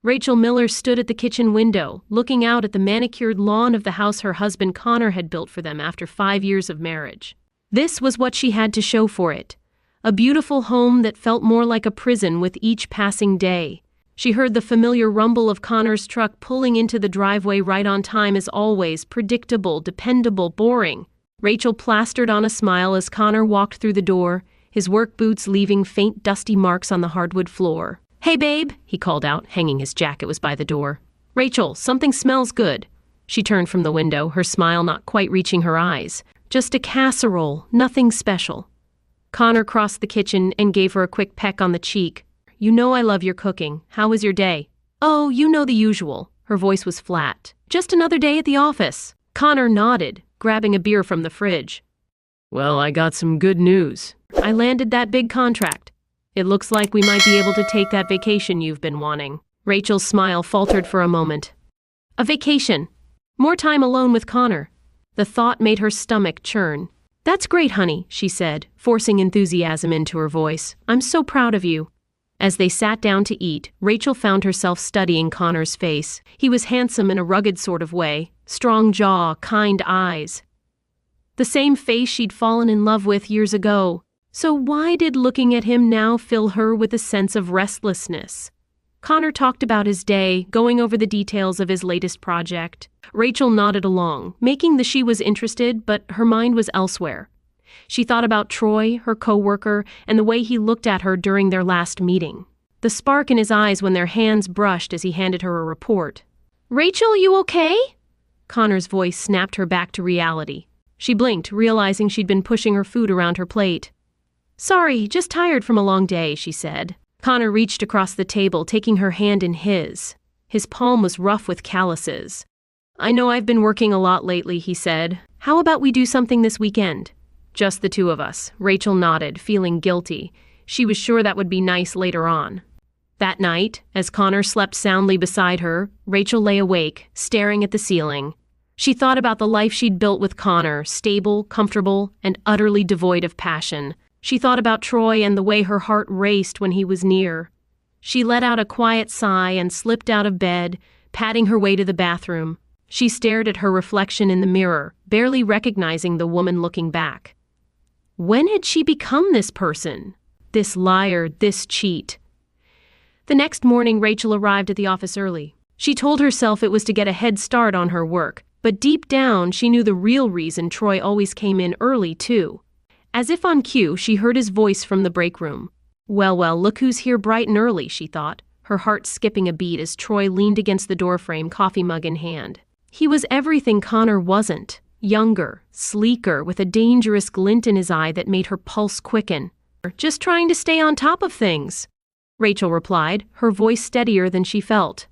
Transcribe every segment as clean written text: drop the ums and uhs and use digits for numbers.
Rachel Miller stood at the kitchen window, looking out at the manicured lawn of the house her husband Connor had built for them after 5 years of marriage. This was what she had to show for it. A beautiful home that felt more like a prison with each passing day. She heard the familiar rumble of Connor's truck pulling into the driveway right on time as always, predictable, dependable, boring. Rachel plastered on a smile as Connor walked through the door, his work boots leaving faint dusty marks on the hardwood floor. "Hey, babe," he called out, hanging his jacket was by the door. "Rachel, something smells good." She turned from the window, her smile not quite reaching her eyes. "Just a casserole, nothing special." Connor crossed the kitchen and gave her a quick peck on the cheek. "You know I love your cooking. How was your day?" "Oh, you know the usual." Her voice was flat. "Just another day at the office." Connor nodded, grabbing a beer from the fridge. "Well, I got some good news. I landed that big contract. It looks like we might be able to take that vacation you've been wanting." Rachel's smile faltered for a moment. A vacation. More time alone with Connor. The thought made her stomach churn. "That's great, honey," she said, forcing enthusiasm into her voice. "I'm so proud of you." As they sat down to eat, Rachel found herself studying Connor's face. He was handsome in a rugged sort of way, strong jaw, kind eyes. The same face she'd fallen in love with years ago. So why did looking at him now fill her with a sense of restlessness? Connor talked about his day, going over the details of his latest project. Rachel nodded along, making that she was interested, but her mind was elsewhere. She thought about Troy, her co-worker, and the way he looked at her during their last meeting. The spark in his eyes when their hands brushed as he handed her a report. "Rachel, you okay?" Connor's voice snapped her back to reality. She blinked, realizing she'd been pushing her food around her plate. "Sorry, just tired from a long day," she said. Connor reached across the table, taking her hand in his. His palm was rough with calluses. "I know I've been working a lot lately," he said. "How about we do something this weekend?" "Just the two of us." Rachel nodded, feeling guilty. She was sure that would be nice later on. That night, as Connor slept soundly beside her, Rachel lay awake, staring at the ceiling. She thought about the life she'd built with Connor, stable, comfortable, and utterly devoid of passion. She thought about Troy and the way her heart raced when he was near. She let out a quiet sigh and slipped out of bed, patting her way to the bathroom. She stared at her reflection in the mirror, barely recognizing the woman looking back. When had she become this person? This liar, this cheat? The next morning, Rachel arrived at the office early. She told herself it was to get a head start on her work, but deep down she knew the real reason Troy always came in early, too. As if on cue, she heard his voice from the break room. Well, look who's here bright and early, she thought, her heart skipping a beat as Troy leaned against the doorframe, coffee mug in hand. He was everything Connor wasn't. Younger, sleeker, with a dangerous glint in his eye that made her pulse quicken. "Just trying to stay on top of things," Rachel replied, her voice steadier than she felt.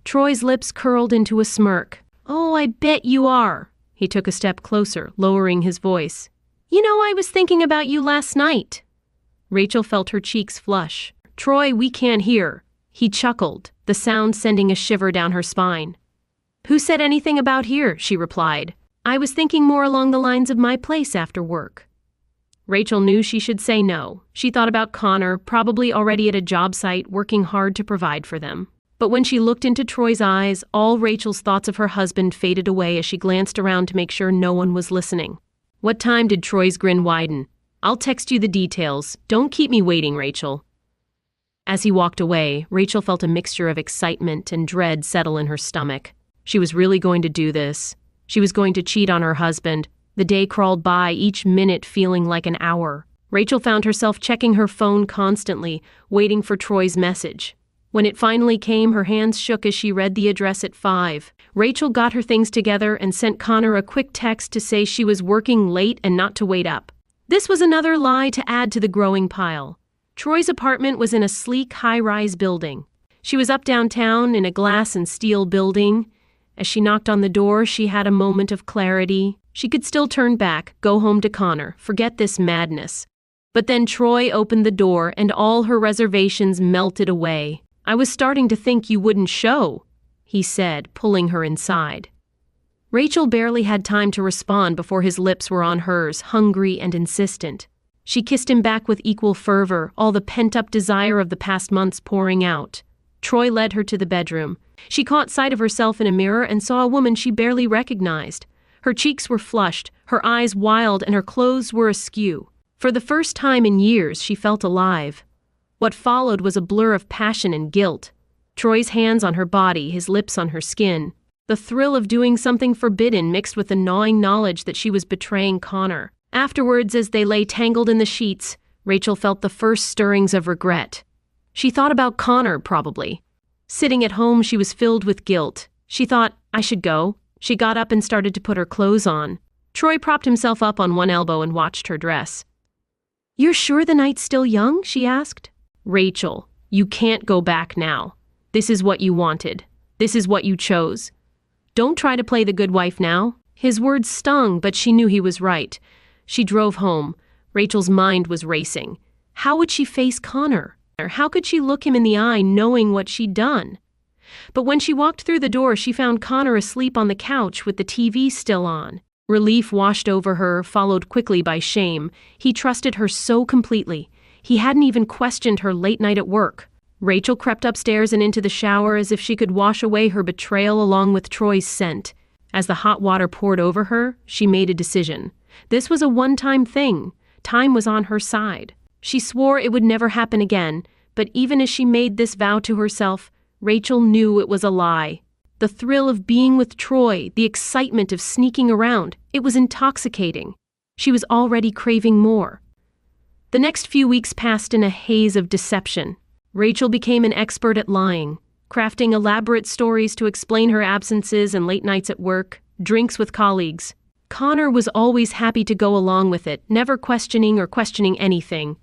Troy's lips curled into a smirk. "Oh, I bet you are." He took a step closer, lowering his voice. "You know, I was thinking about you last night." Rachel felt her cheeks flush. "Troy, we can't hear." He chuckled, the sound sending a shiver down her spine. "Who said anything about here?" she replied. "I was thinking more along the lines of my place after work." Rachel knew she should say no. She thought about Connor, probably already at a job site, working hard to provide for them. But when she looked into Troy's eyes, all Rachel's thoughts of her husband faded away as she glanced around to make sure no one was listening. What time did Troy's grin widen? "I'll text you the details. Don't keep me waiting, Rachel." As he walked away, Rachel felt a mixture of excitement and dread settle in her stomach. She was really going to do this. She was going to cheat on her husband. The day crawled by, each minute feeling like an hour. Rachel found herself checking her phone constantly, waiting for Troy's message. When it finally came, her hands shook as she read the address at 5. Rachel got her things together and sent Connor a quick text to say she was working late and not to wait up. This was another lie to add to the growing pile. Troy's apartment was in a sleek, high-rise building. She was up downtown in a glass and steel building. As she knocked on the door, she had a moment of clarity. She could still turn back, go home to Connor, forget this madness. But then Troy opened the door and all her reservations melted away. "I was starting to think you wouldn't show," he said, pulling her inside. Rachel barely had time to respond before his lips were on hers, hungry and insistent. She kissed him back with equal fervor, all the pent-up desire of the past months pouring out. Troy led her to the bedroom. She caught sight of herself in a mirror and saw a woman she barely recognized. Her cheeks were flushed, her eyes wild, and her clothes were askew. For the first time in years, she felt alive. What followed was a blur of passion and guilt. Troy's hands on her body, his lips on her skin. The thrill of doing something forbidden mixed with the gnawing knowledge that she was betraying Connor. Afterwards, as they lay tangled in the sheets, Rachel felt the first stirrings of regret. She thought about Connor, probably. Sitting at home, she was filled with guilt. She thought, I should go. She got up and started to put her clothes on. Troy propped himself up on one elbow and watched her dress. "You're sure the night's still young?" she asked. "Rachel, you can't go back now. This is what you wanted. This is what you chose. Don't try to play the good wife now." His words stung, but she knew he was right. She drove home. Rachel's mind was racing. How would she face Connor? How could she look him in the eye knowing what she'd done? But when she walked through the door, she found Connor asleep on the couch with the TV still on. Relief washed over her, followed quickly by shame. He trusted her so completely. He hadn't even questioned her late night at work. Rachel crept upstairs and into the shower as if she could wash away her betrayal along with Troy's scent. As the hot water poured over her, she made a decision. This was a one-time thing. Time was on her side. She swore it would never happen again, but even as she made this vow to herself, Rachel knew it was a lie. The thrill of being with Troy, the excitement of sneaking around, it was intoxicating. She was already craving more. The next few weeks passed in a haze of deception. Rachel became an expert at lying, crafting elaborate stories to explain her absences and late nights at work, drinks with colleagues. Connor was always happy to go along with it, never questioning anything.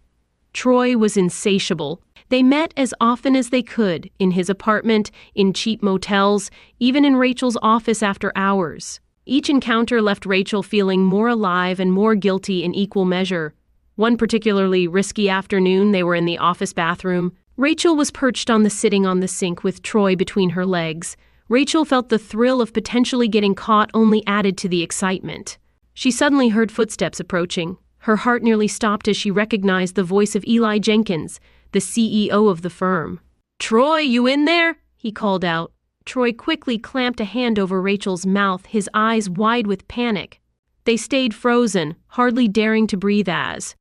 Troy was insatiable. They met as often as they could, in his apartment, in cheap motels, even in Rachel's office after hours. Each encounter left Rachel feeling more alive and more guilty in equal measure. One particularly risky afternoon, they were in the office bathroom. Rachel was perched on the sink with Troy between her legs. Rachel felt the thrill of potentially getting caught only added to the excitement. She suddenly heard footsteps approaching. Her heart nearly stopped as she recognized the voice of Eli Jenkins, the CEO of the firm. "Troy, you in there?" he called out. Troy quickly clamped a hand over Rachel's mouth, his eyes wide with panic. They stayed frozen, hardly daring to breathe as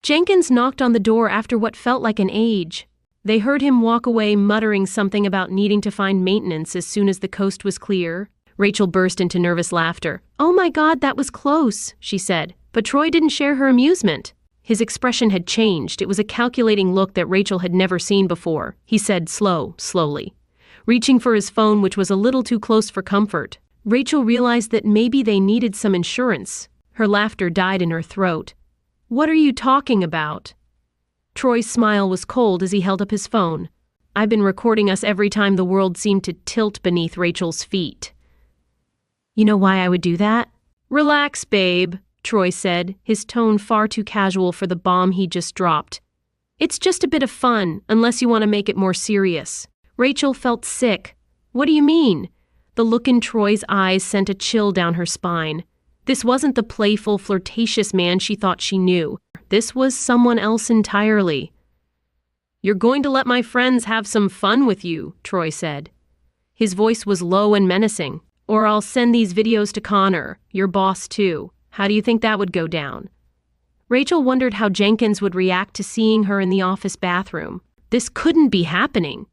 Jenkins knocked on the door after what felt like an age. They heard him walk away, muttering something about needing to find maintenance as soon as the coast was clear. Rachel burst into nervous laughter. "Oh my God, that was close," she said. But Troy didn't share her amusement. His expression had changed. It was a calculating look that Rachel had never seen before. He said slowly, reaching for his phone, which was a little too close for comfort. Rachel realized that maybe they needed some insurance. Her laughter died in her throat. "What are you talking about?" Troy's smile was cold as he held up his phone. "I've been recording us every time the world seemed to tilt beneath Rachel's feet." "You know why I would do that?" "Relax, babe," Troy said, his tone far too casual for the bomb he just dropped. "It's just a bit of fun, unless you want to make it more serious." Rachel felt sick. "What do you mean?" The look in Troy's eyes sent a chill down her spine. This wasn't the playful, flirtatious man she thought she knew. This was someone else entirely. "You're going to let my friends have some fun with you," Troy said. His voice was low and menacing. "Or I'll send these videos to Connor, your boss too. How do you think that would go down?" Rachel wondered how Jenkins would react to seeing her in the office bathroom. This couldn't be happening.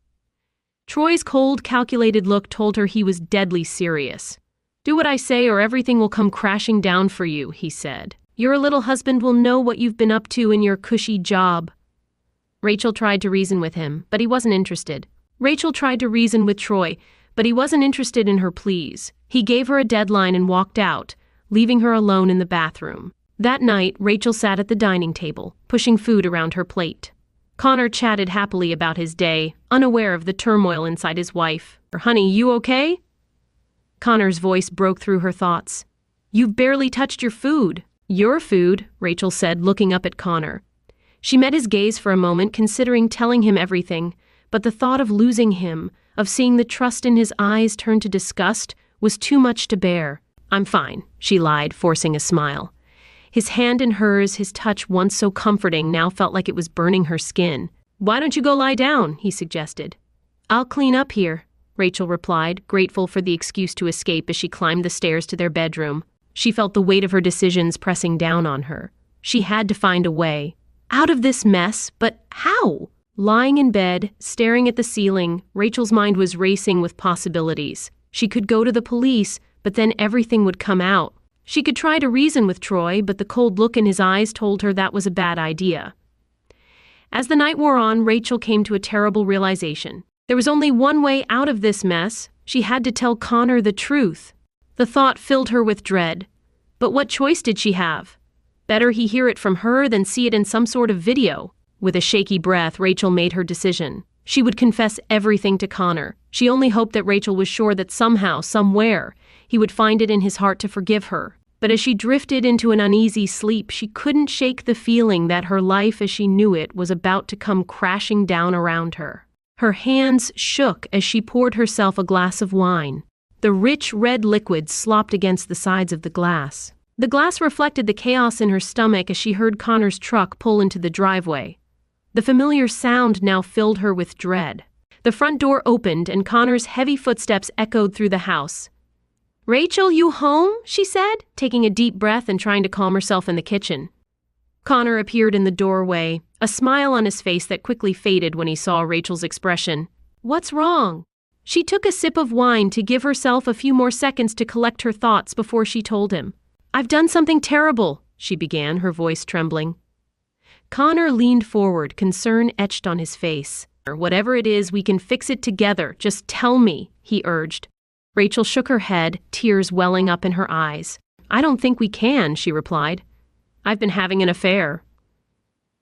Troy's cold, calculated look told her he was deadly serious. "Do what I say or everything will come crashing down for you," he said. "Your little husband will know what you've been up to in your cushy job." Rachel tried to reason with him, but he wasn't interested. Rachel tried to reason with Troy, but he wasn't interested in her pleas. He gave her a deadline and walked out, leaving her alone in the bathroom. That night, Rachel sat at the dining table, pushing food around her plate. Connor chatted happily about his day, unaware of the turmoil inside his wife. "Honey, you okay?" Connor's voice broke through her thoughts. "You've barely touched your food." "Your food," Rachel said, looking up at Connor. She met his gaze for a moment, considering telling him everything, but the thought of losing him, of seeing the trust in his eyes turn to disgust, was too much to bear. "I'm fine," she lied, forcing a smile. His hand in hers, his touch once so comforting, now felt like it was burning her skin. "Why don't you go lie down?" he suggested. I'll clean up here, Rachel replied, grateful for the excuse to escape as she climbed the stairs to their bedroom. She felt the weight of her decisions pressing down on her. She had to find a way out of this mess, but how? Lying in bed, staring at the ceiling, Rachel's mind was racing with possibilities. She could go to the police, but then everything would come out. She could try to reason with Troy, but the cold look in his eyes told her that was a bad idea. As the night wore on, Rachel came to a terrible realization. There was only one way out of this mess. She had to tell Connor the truth. The thought filled her with dread. But what choice did she have? Better he hear it from her than see it in some sort of video. With a shaky breath, Rachel made her decision. She would confess everything to Connor. She only hoped that Rachel was sure that somehow, somewhere, he would find it in his heart to forgive her. But as she drifted into an uneasy sleep, she couldn't shake the feeling that her life as she knew it was about to come crashing down around her. Her hands shook as she poured herself a glass of wine. The rich red liquid slopped against the sides of the glass. The glass reflected the chaos in her stomach as she heard Connor's truck pull into the driveway. The familiar sound now filled her with dread. The front door opened and Connor's heavy footsteps echoed through the house. "Rachel, you home?" she said, taking a deep breath and trying to calm herself in the kitchen. Connor appeared in the doorway, a smile on his face that quickly faded when he saw Rachel's expression. "What's wrong?" She took a sip of wine to give herself a few more seconds to collect her thoughts before she told him. "I've done something terrible," she began, her voice trembling. Connor leaned forward, concern etched on his face. "Whatever it is, we can fix it together. Just tell me," he urged. Rachel shook her head, tears welling up in her eyes. "I don't think we can," she replied. "I've been having an affair."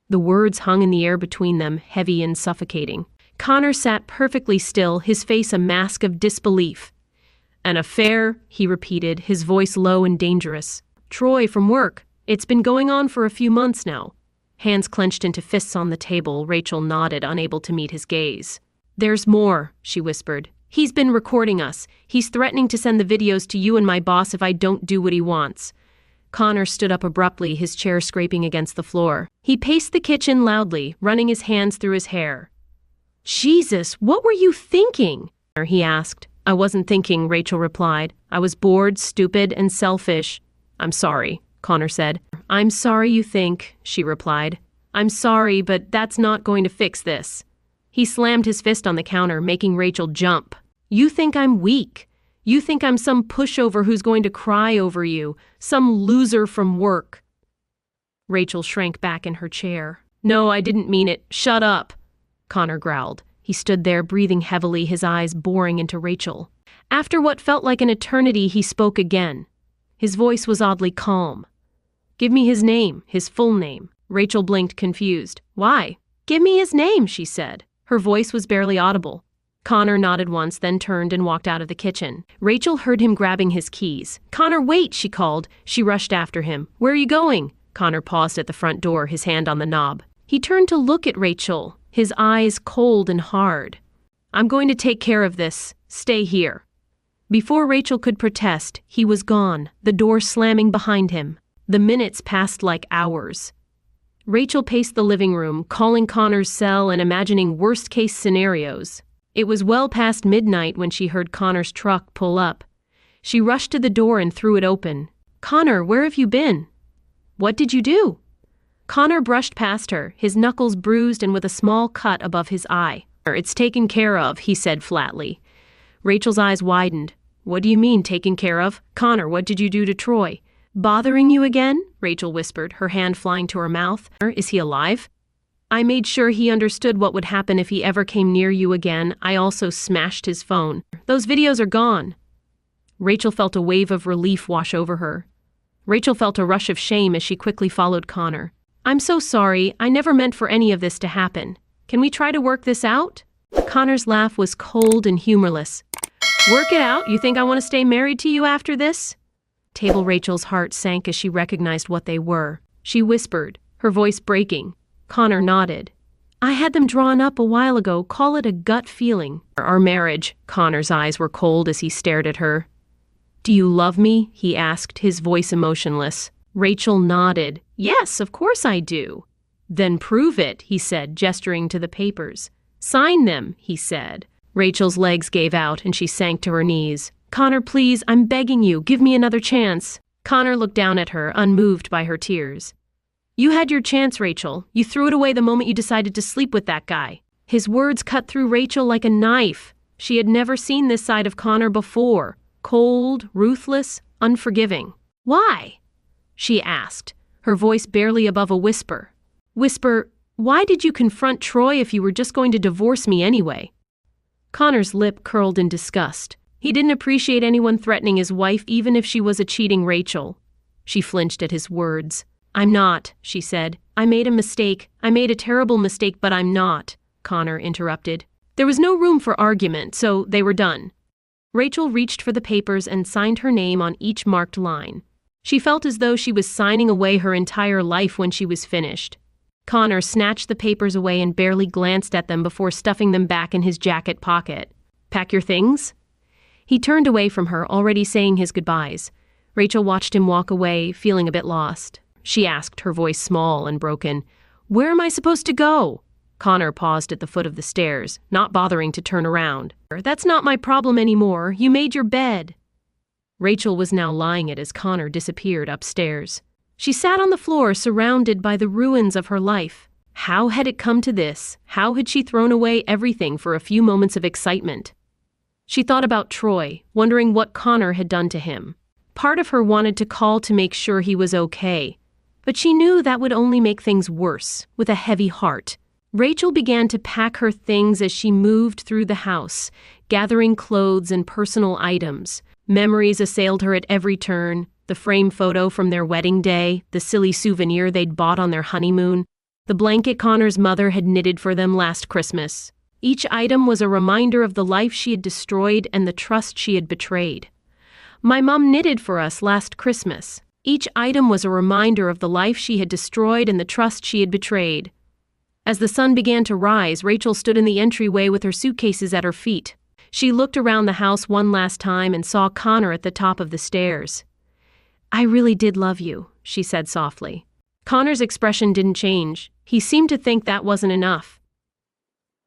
The words hung in the air between them, heavy and suffocating. Connor sat perfectly still, his face a mask of disbelief. "An affair?" he repeated, his voice low and dangerous. "Troy from work. It's been going on for a few months now." Hands clenched into fists on the table, Rachel nodded, unable to meet his gaze. "There's more," she whispered. "He's been recording us. He's threatening to send the videos to you and my boss if I don't do what he wants." Connor stood up abruptly, his chair scraping against the floor. He paced the kitchen loudly, running his hands through his hair. "Jesus, what were you thinking?" he asked. "I wasn't thinking," Rachel replied. "I was bored, stupid, and selfish." "I'm sorry," Connor said. "I'm sorry you think," she replied. "I'm sorry, but that's not going to fix this." He slammed his fist on the counter, making Rachel jump. "You think I'm weak. You think I'm some pushover who's going to cry over you, some loser from work." Rachel shrank back in her chair. "No, I didn't mean it. Shut up," Connor growled. He stood there, breathing heavily, his eyes boring into Rachel. After what felt like an eternity, he spoke again. His voice was oddly calm. "Give me his name, his full name." Rachel blinked, confused. "Why?" "Give me his name," she said. Her voice was barely audible. Connor nodded once, then turned and walked out of the kitchen. Rachel heard him grabbing his keys. "Connor, wait," she called. She rushed after him. "Where are you going?" Connor paused at the front door, his hand on the knob. He turned to look at Rachel, his eyes cold and hard. "I'm going to take care of this. Stay here." Before Rachel could protest, he was gone, the door slamming behind him. The minutes passed like hours. Rachel paced the living room, calling Connor's cell and imagining worst-case scenarios. It was well past midnight when she heard Connor's truck pull up. She rushed to the door and threw it open. "Connor, where have you been?" "What did you do?" Connor brushed past her, his knuckles bruised and with a small cut above his eye. "It's taken care of," he said flatly. Rachel's eyes widened. "What do you mean, taken care of? Connor, what did you do to Troy?" "Bothering you again?" Rachel whispered, her hand flying to her mouth. "Is he alive?" "I made sure he understood what would happen if he ever came near you again. I also smashed his phone. Those videos are gone." Rachel felt a wave of relief wash over her. Rachel felt a rush of shame as she quickly followed Connor. "I'm so sorry. I never meant for any of this to happen. Can we try to work this out?" Connor's laugh was cold and humorless. "Work it out? You think I want to stay married to you after this?" Rachel's heart sank as she recognized what they were. She whispered, her voice breaking. Connor nodded. "I had them drawn up a while ago. Call it a gut feeling." "Our marriage." Connor's eyes were cold as he stared at her. "Do you love me?" he asked, his voice emotionless. Rachel nodded. "Yes, of course I do." "Then prove it," he said, gesturing to the papers. "Sign them," he said. Rachel's legs gave out and she sank to her knees. "Connor, please, I'm begging you, give me another chance." Connor looked down at her, unmoved by her tears. "You had your chance, Rachel. You threw it away the moment you decided to sleep with that guy." His words cut through Rachel like a knife. She had never seen this side of Connor before. Cold, ruthless, unforgiving. "Why?" she asked, her voice barely above a whisper. Why did you confront Troy if you were just going to divorce me anyway?" Connor's lip curled in disgust. He didn't appreciate anyone threatening his wife even if she was a cheating Rachel. She flinched at his words. "I'm not," she said. "I made a mistake. I made a terrible mistake, but I'm not," Connor interrupted. There was no room for argument, so they were done. Rachel reached for the papers and signed her name on each marked line. She felt as though she was signing away her entire life when she was finished. Connor snatched the papers away and barely glanced at them before stuffing them back in his jacket pocket. "Pack your things?" He turned away from her, already saying his goodbyes. Rachel watched him walk away, feeling a bit lost. She asked, her voice small and broken, "Where am I supposed to go?" Connor paused at the foot of the stairs, not bothering to turn around. "That's not my problem anymore. You made your bed." Rachel was now lying it as Connor disappeared upstairs. She sat on the floor, surrounded by the ruins of her life. How had it come to this? How had she thrown away everything for a few moments of excitement? She thought about Troy, wondering what Connor had done to him. Part of her wanted to call to make sure he was okay, but she knew that would only make things worse, with a heavy heart. Rachel began to pack her things as she moved through the house, gathering clothes and personal items. Memories assailed her at every turn. The frame photo from their wedding day, the silly souvenir they'd bought on their honeymoon, the blanket Connor's mother had knitted for them last Christmas. Each item was a reminder of the life she had destroyed and the trust she had betrayed. "My mom knitted for us last Christmas." Each item was a reminder of the life she had destroyed and the trust she had betrayed. As the sun began to rise, Rachel stood in the entryway with her suitcases at her feet. She looked around the house one last time and saw Connor at the top of the stairs. "I really did love you," she said softly. Connor's expression didn't change. He seemed to think that wasn't enough.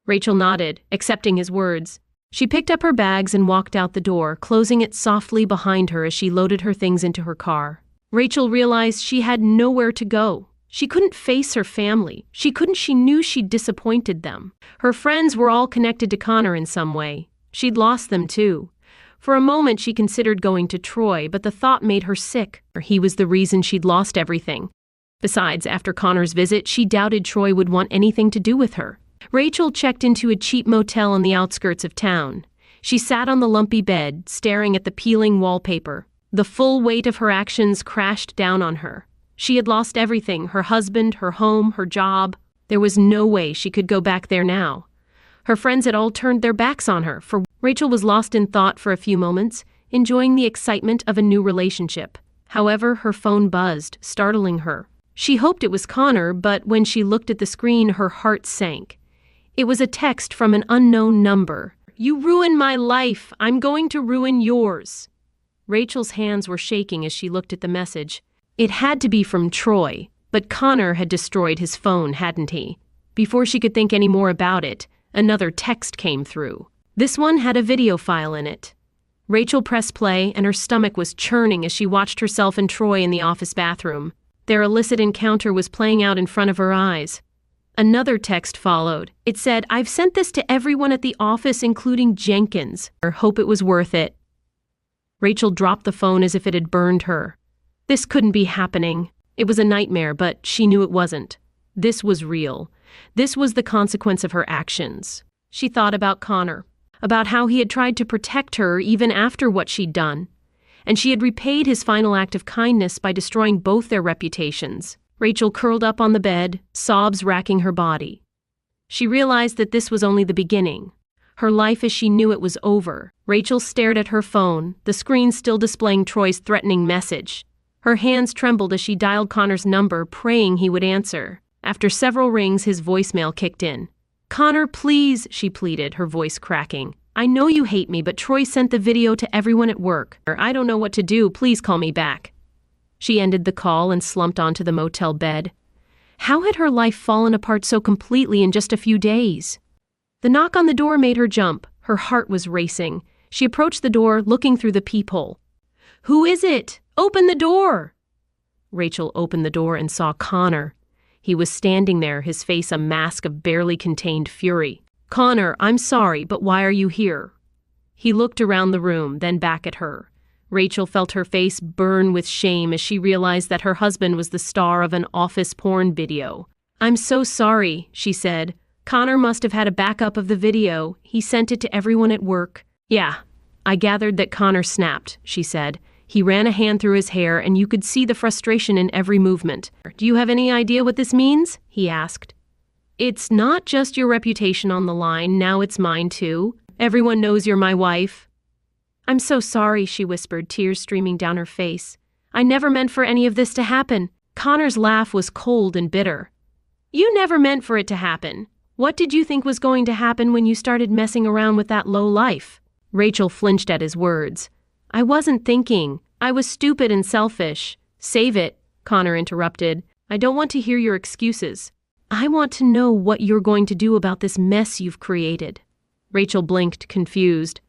Rachel nodded, accepting his words. She picked up her bags and walked out the door, closing it softly behind her as she loaded her things into her car. Rachel realized she had nowhere to go. She couldn't face her family. She knew she'd disappointed them. Her friends were all connected to Connor in some way. She'd lost them too. For a moment she considered going to Troy, but the thought made her sick. He was the reason she'd lost everything. Besides, after Connor's visit, she doubted Troy would want anything to do with her. Rachel checked into a cheap motel on the outskirts of town. She sat on the lumpy bed, staring at the peeling wallpaper. The full weight of her actions crashed down on her. She had lost everything, her husband, her home, her job. There was no way she could go back there now. Her friends had all turned their backs on her. Rachel was lost in thought for a few moments, enjoying the excitement of a new relationship. However, her phone buzzed, startling her. She hoped it was Connor, but when she looked at the screen, her heart sank. It was a text from an unknown number. "You ruined my life. I'm going to ruin yours." Rachel's hands were shaking as she looked at the message. It had to be from Troy, but Connor had destroyed his phone, hadn't he? Before she could think any more about it, another text came through. This one had a video file in it. Rachel pressed play, and her stomach was churning as she watched herself and Troy in the office bathroom. Their illicit encounter was playing out in front of her eyes. Another text followed. It said, "I've sent this to everyone at the office, including Jenkins. I hope it was worth it." Rachel dropped the phone as if it had burned her. This couldn't be happening. It was a nightmare, but she knew it wasn't. This was real. This was the consequence of her actions. She thought about Connor, about how he had tried to protect her even after what she'd done. And she had repaid his final act of kindness by destroying both their reputations. Rachel curled up on the bed, sobs racking her body. She realized that this was only the beginning. Her life as she knew it was over. Rachel stared at her phone, the screen still displaying Troy's threatening message. Her hands trembled as she dialed Connor's number, praying he would answer. After several rings, his voicemail kicked in. "Connor, please," she pleaded, her voice cracking. "I know you hate me, but Troy sent the video to everyone at work. I don't know what to do. Please call me back." She ended the call and slumped onto the motel bed. How had her life fallen apart so completely in just a few days? The knock on the door made her jump. Her heart was racing. She approached the door, looking through the peephole. "Who is it? Open the door!" Rachel opened the door and saw Connor. He was standing there, his face a mask of barely contained fury. "Connor, I'm sorry, but why are you here?" He looked around the room, then back at her. Rachel felt her face burn with shame as she realized that her husband was the star of an office porn video. "I'm so sorry," she said. "Connor must have had a backup of the video. He sent it to everyone at work." "Yeah, I gathered that Connor snapped," she said. He ran a hand through his hair, and you could see the frustration in every movement. "Do you have any idea what this means?" he asked. "It's not just your reputation on the line, now it's mine too. Everyone knows you're my wife." "I'm so sorry," she whispered, tears streaming down her face. "I never meant for any of this to happen." Connor's laugh was cold and bitter. "You never meant for it to happen. What did you think was going to happen when you started messing around with that low life?" Rachel flinched at his words. "I wasn't thinking. I was stupid and selfish." "Save it," Connor interrupted. "I don't want to hear your excuses. I want to know what you're going to do about this mess you've created." Rachel blinked, confused.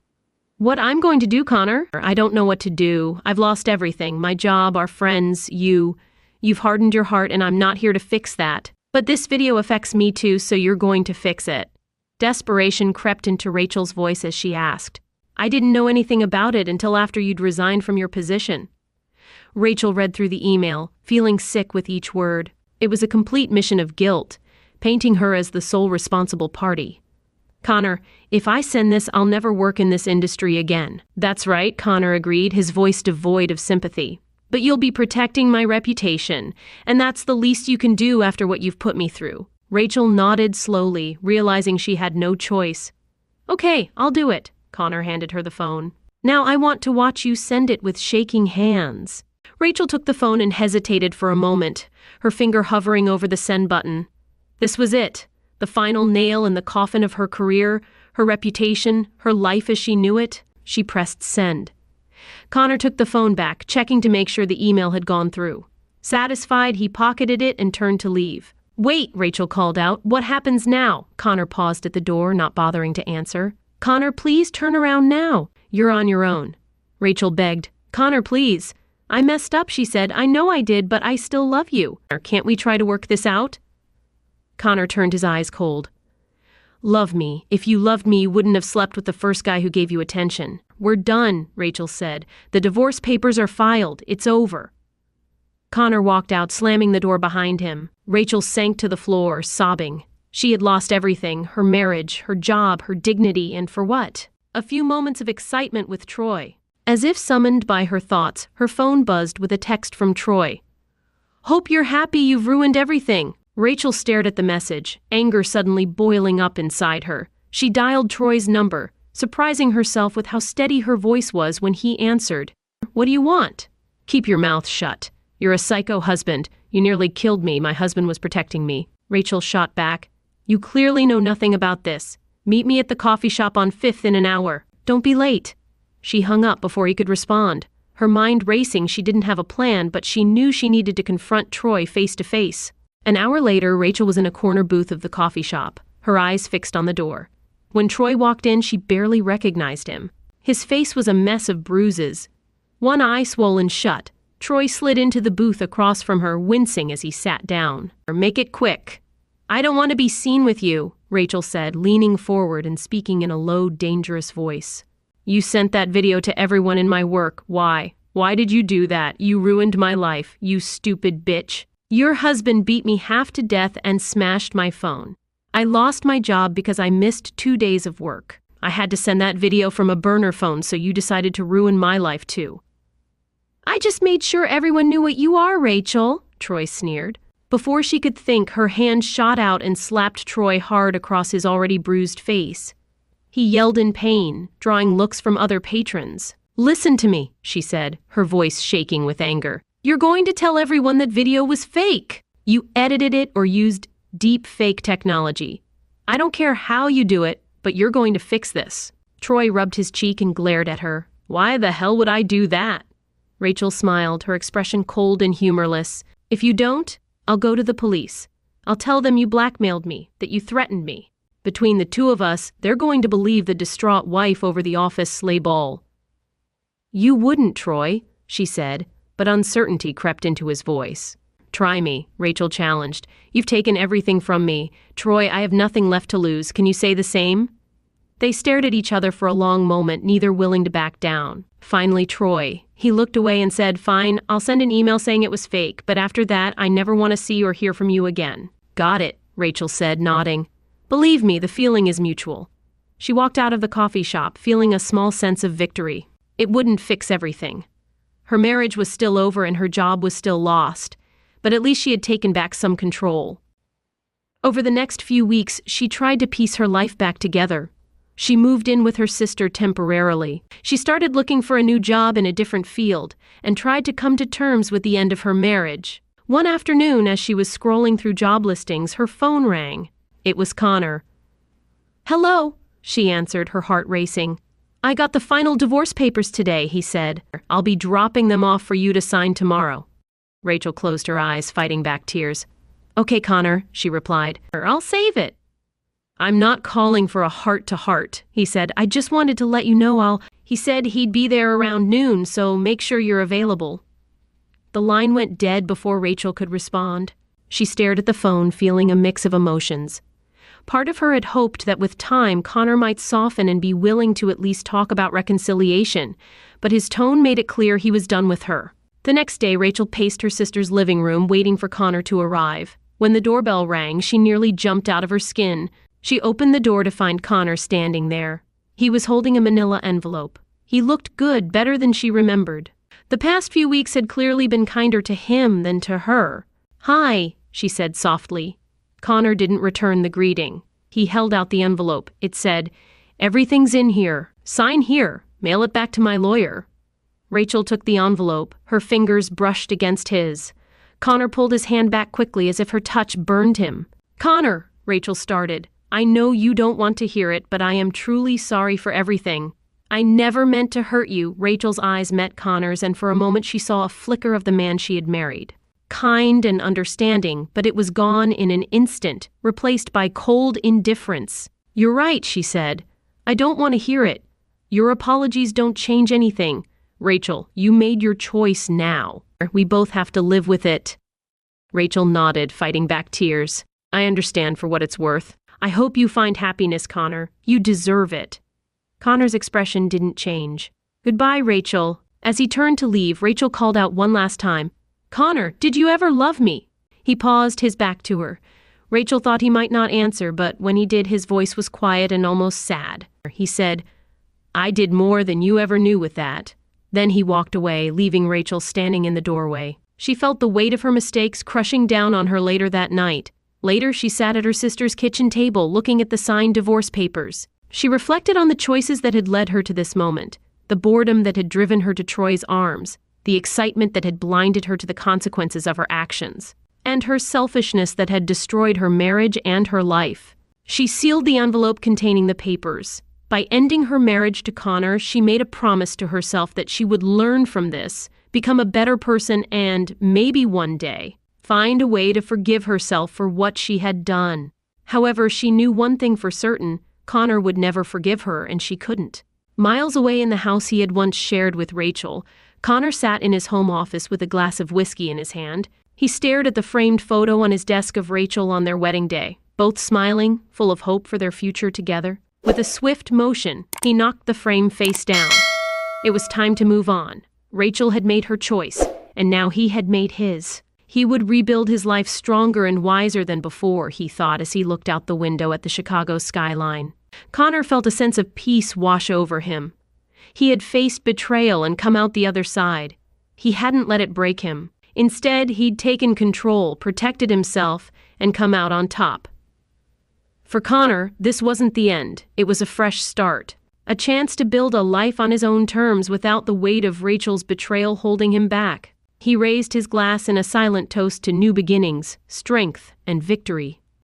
"What I'm going to do, Connor? I don't know what to do. I've lost everything. My job, our friends, you. You've hardened your heart and I'm not here to fix that. But this video affects me too, so you're going to fix it." Desperation crept into Rachel's voice as she asked. "I didn't know anything about it until after you'd resigned from your position." Rachel read through the email, feeling sick with each word. It was a complete mission of guilt, painting her as the sole responsible party. "Connor, if I send this, I'll never work in this industry again." "That's right," Connor agreed, his voice devoid of sympathy. "But you'll be protecting my reputation, and that's the least you can do after what you've put me through." Rachel nodded slowly, realizing she had no choice. "Okay, I'll do it." Connor handed her the phone. "Now I want to watch you send it with shaking hands." Rachel took the phone and hesitated for a moment, her finger hovering over the send button. This was it, the final nail in the coffin of her career, her reputation, her life as she knew it. She pressed send. Connor took the phone back, checking to make sure the email had gone through. Satisfied, he pocketed it and turned to leave. "Wait," Rachel called out. "What happens now?" Connor paused at the door, not bothering to answer. "Connor, please turn around now. You're on your own." Rachel begged. "Connor, please." "I messed up," she said. "I know I did, but I still love you. Can't we try to work this out?" Connor turned his eyes cold. "Love me. If you loved me, you wouldn't have slept with the first guy who gave you attention." "We're done," Rachel said. "The divorce papers are filed. It's over." Connor walked out, slamming the door behind him. Rachel sank to the floor, sobbing. She had lost everything, her marriage, her job, her dignity, and for what? A few moments of excitement with Troy. As if summoned by her thoughts, her phone buzzed with a text from Troy. "Hope you're happy you've ruined everything." Rachel stared at the message, anger suddenly boiling up inside her. She dialed Troy's number, surprising herself with how steady her voice was when he answered. "What do you want?" "Keep your mouth shut. You're a psycho husband. You nearly killed me. My husband was protecting me." Rachel shot back. "You clearly know nothing about this. Meet me at the coffee shop on 5th in an hour. Don't be late." She hung up before he could respond. Her mind racing, she didn't have a plan, but she knew she needed to confront Troy face to face. An hour later, Rachel was in a corner booth of the coffee shop, her eyes fixed on the door. When Troy walked in, she barely recognized him. His face was a mess of bruises. One eye swollen shut, Troy slid into the booth across from her, wincing as he sat down. "Make it quick." "I don't want to be seen with you," Rachel said, leaning forward and speaking in a low, dangerous voice. "You sent that video to everyone in my work. Why? Why did you do that? You ruined my life, you stupid bitch. Your husband beat me half to death and smashed my phone. I lost my job because I missed 2 days of work. I had to send that video from a burner phone, so you decided to ruin my life too." "I just made sure everyone knew what you are, Rachel," Troy sneered. Before she could think, her hand shot out and slapped Troy hard across his already bruised face. He yelled in pain, drawing looks from other patrons. "Listen to me," she said, her voice shaking with anger. "You're going to tell everyone that video was fake. You edited it or used deep fake technology. I don't care how you do it, but you're going to fix this." Troy rubbed his cheek and glared at her. "Why the hell would I do that?" Rachel smiled, her expression cold and humorless. "If you don't, I'll go to the police. I'll tell them you blackmailed me, that you threatened me." Between the two of us, they're going to believe the distraught wife over the office sleigh ball." "You wouldn't, Troy," she said, but uncertainty crept into his voice. "Try me," Rachel challenged. "You've taken everything from me. Troy, I have nothing left to lose. Can you say the same?" They stared at each other for a long moment, neither willing to back down. Finally, Troy. He looked away and said, "Fine, I'll send an email saying it was fake, but after that, I never want to see or hear from you again." "Got it," Rachel said, nodding. "Believe me, the feeling is mutual." She walked out of the coffee shop, feeling a small sense of victory. It wouldn't fix everything. Her marriage was still over and her job was still lost, but at least she had taken back some control. Over the next few weeks, she tried to piece her life back together. She moved in with her sister temporarily. She started looking for a new job in a different field and tried to come to terms with the end of her marriage. One afternoon, as she was scrolling through job listings, her phone rang. It was Connor. "Hello," she answered, her heart racing. "I got the final divorce papers today," he said. "I'll be dropping them off for you to sign tomorrow." Rachel closed her eyes, fighting back tears. "Okay, Connor," she replied. "I'll save it." "I'm not calling for a heart-to-heart," he said. "I just wanted to let you know He said he'd be there around noon, so make sure you're available." The line went dead before Rachel could respond. She stared at the phone, feeling a mix of emotions. Part of her had hoped that with time, Connor might soften and be willing to at least talk about reconciliation, but his tone made it clear he was done with her. The next day, Rachel paced her sister's living room, waiting for Connor to arrive. When the doorbell rang, she nearly jumped out of her skin. She opened the door to find Connor standing there. He was holding a manila envelope. He looked good, better than she remembered. The past few weeks had clearly been kinder to him than to her. "Hi," she said softly. Connor didn't return the greeting. He held out the envelope. It said, "Everything's in here. Sign here. Mail it back to my lawyer." Rachel took the envelope. Her fingers brushed against his. Connor pulled his hand back quickly as if her touch burned him. "Connor," Rachel started. "I know you don't want to hear it, but I am truly sorry for everything. I never meant to hurt you." Rachel's eyes met Connor's, and for a moment she saw a flicker of the man she had married. Kind and understanding, but it was gone in an instant, replaced by cold indifference. "You're right," she said. "I don't want to hear it. Your apologies don't change anything. Rachel, you made your choice now. We both have to live with it." Rachel nodded, fighting back tears. "I understand for what it's worth. I hope you find happiness, Connor. You deserve it." Connor's expression didn't change. "Goodbye, Rachel." As he turned to leave, Rachel called out one last time, "Connor, did you ever love me?" He paused, his back to her. Rachel thought he might not answer, but when he did, his voice was quiet and almost sad. He said, "I did more than you ever knew with that." Then he walked away, leaving Rachel standing in the doorway. She felt the weight of her mistakes crushing down on her later that night. Later, she sat at her sister's kitchen table, looking at the signed divorce papers. She reflected on the choices that had led her to this moment, the boredom that had driven her to Troy's arms, the excitement that had blinded her to the consequences of her actions, and her selfishness that had destroyed her marriage and her life. She sealed the envelope containing the papers. By ending her marriage to Connor, she made a promise to herself that she would learn from this, become a better person, and, maybe one day, find a way to forgive herself for what she had done. However, she knew one thing for certain: Connor would never forgive her, and she couldn't. Miles away in the house he had once shared with Rachel, Connor sat in his home office with a glass of whiskey in his hand. He stared at the framed photo on his desk of Rachel on their wedding day, both smiling, full of hope for their future together. With a swift motion, he knocked the frame face down. It was time to move on. Rachel had made her choice, and now he had made his. He would rebuild his life stronger and wiser than before, he thought as he looked out the window at the Chicago skyline. Connor felt a sense of peace wash over him. He had faced betrayal and come out the other side. He hadn't let it break him. Instead, he'd taken control, protected himself, and come out on top. For Connor, this wasn't the end. It was a fresh start. A chance to build a life on his own terms without the weight of Rachel's betrayal holding him back. He raised his glass in a silent toast to new beginnings, strength, and victory.